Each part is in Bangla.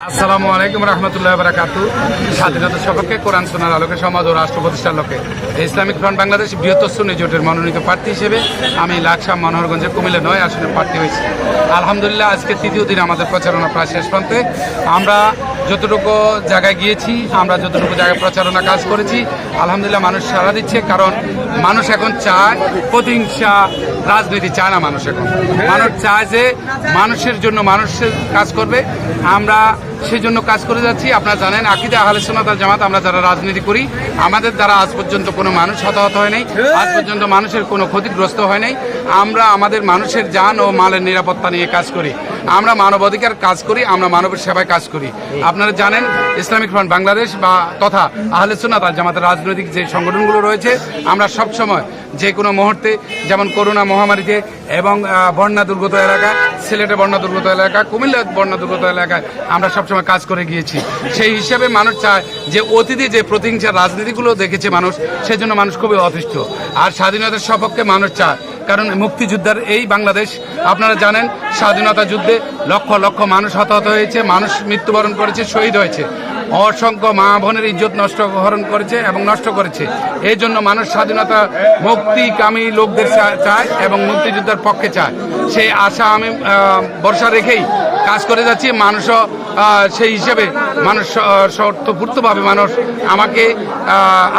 আসসালামু আলাইকুম রহমতুল্লাহ বারাকাতু। স্বাধীনতা সপক্ষে কোরআন সুন্নাহর আলোকে সমাজ ও রাষ্ট্র প্রতিষ্ঠার লক্ষ্যে ইসলামিক ফ্রন্ট বাংলাদেশ বৃহত্তর সুন্নি জোটের মনোনীত প্রার্থী হিসেবে আমি লাকসাম মনোহরগঞ্জের কুমিল্লা 9 আসনে প্রার্থী হয়েছি। আলহামদুলিল্লাহ, আজকে তৃতীয় দিন আমাদের প্রচারণা প্রায় শেষ প্রান্তে। আমরা যতটুকু জায়গায় গিয়েছি, আমরা যতটুকু জায়গায় প্রচারণা কাজ করেছি, আলহামদুলিল্লাহ মানুষ সাড়া দিচ্ছে। কারণ মানুষ এখন চায় প্রতিহিংসা রাজনীতি চায় না। মানুষ চায় যে মানুষের জন্য মানুষের কাজ করবে। আমরা সেই জন্য কাজ করে যাচ্ছি। আপনারা জানেন, আকীদা আহলে সুন্নাত ওয়াল জামাত আমরা যারা রাজনীতি করি, আমাদের দ্বারা আজ পর্যন্ত কোনো মানুষ হতাহত হয় নাই, আজ পর্যন্ত মানুষের কোনো ক্ষতিগ্রস্ত হয় নাই। আমরা আমাদের মানুষের জান ও মালের নিরাপত্তা নিয়ে কাজ করি। আমরা মানবাধিকার কাজ করি, আমরা মানবের সেবায় কাজ করি। আপনারা জানেন, ইসলামিক ফ্রন্ট বাংলাদেশ বা তথা আহলে সুন্নাত ওয়াল জামাতের রাজনৈতিক যে সংগঠনগুলো রয়েছে, আমরা সব সময় যে কোনো মুহূর্তে, যেমন করোনা মহামারীতে এবং বন্যা দুর্গত এলাকা, সিলেটে বন্যা দুর্গত এলাকা, কুমিল্লা বন্যা দুর্গত এলাকায় আমরা সবসময় কাজ করে গিয়েছি। সেই হিসাবে মানুষ চায় যে অতীতে যে প্রতিহিংসার রাজনীতিগুলো দেখেছে মানুষ, সেজন্য মানুষ খুবই অতিষ্ঠ। আর স্বাধীনতার সপক্ষে মানুষ চায়, কারণ মুক্তিযোদ্ধার এই বাংলাদেশ। আপনারা জানেন, স্বাধীনতা যুদ্ধে লক্ষ লক্ষ মানুষ হতাহত হয়েছে, মানুষ মৃত্যুবরণ করেছে, শহীদ হয়েছে, অসংখ্য মা বোনের ইজ্জত হরণ করেছে এবং নষ্ট করেছে। এই জন্য মানুষ স্বাধীনতা মুক্তিকামী লোকদের চায় এবং মুক্তিযোদ্ধার পক্ষে চায়। সেই আশা আমি ভরসা রেখেই কাজ করে যাচ্ছি। মানুষও সেই হিসেবে মানুষ স্বতঃস্ফূর্তভাবে মানুষ আমাকে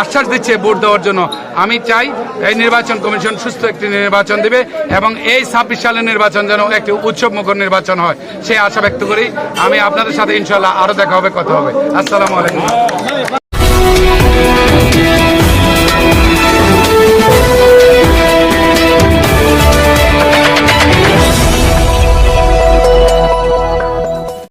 আশ্বাস দিচ্ছে ভোট দেওয়ার জন্য। আমি চাই এই নির্বাচন কমিশন সুস্থ একটি নির্বাচন দেবে এবং এই 26 সালের নির্বাচন যেন একটি উৎসবমুখর নির্বাচন হয়, সেই আশা ব্যক্ত করি। আমি আপনাদের সাথে ইনশাল্লাহ আরও দেখা হবে, কথা হবে। আসসালামু আলাইকুম।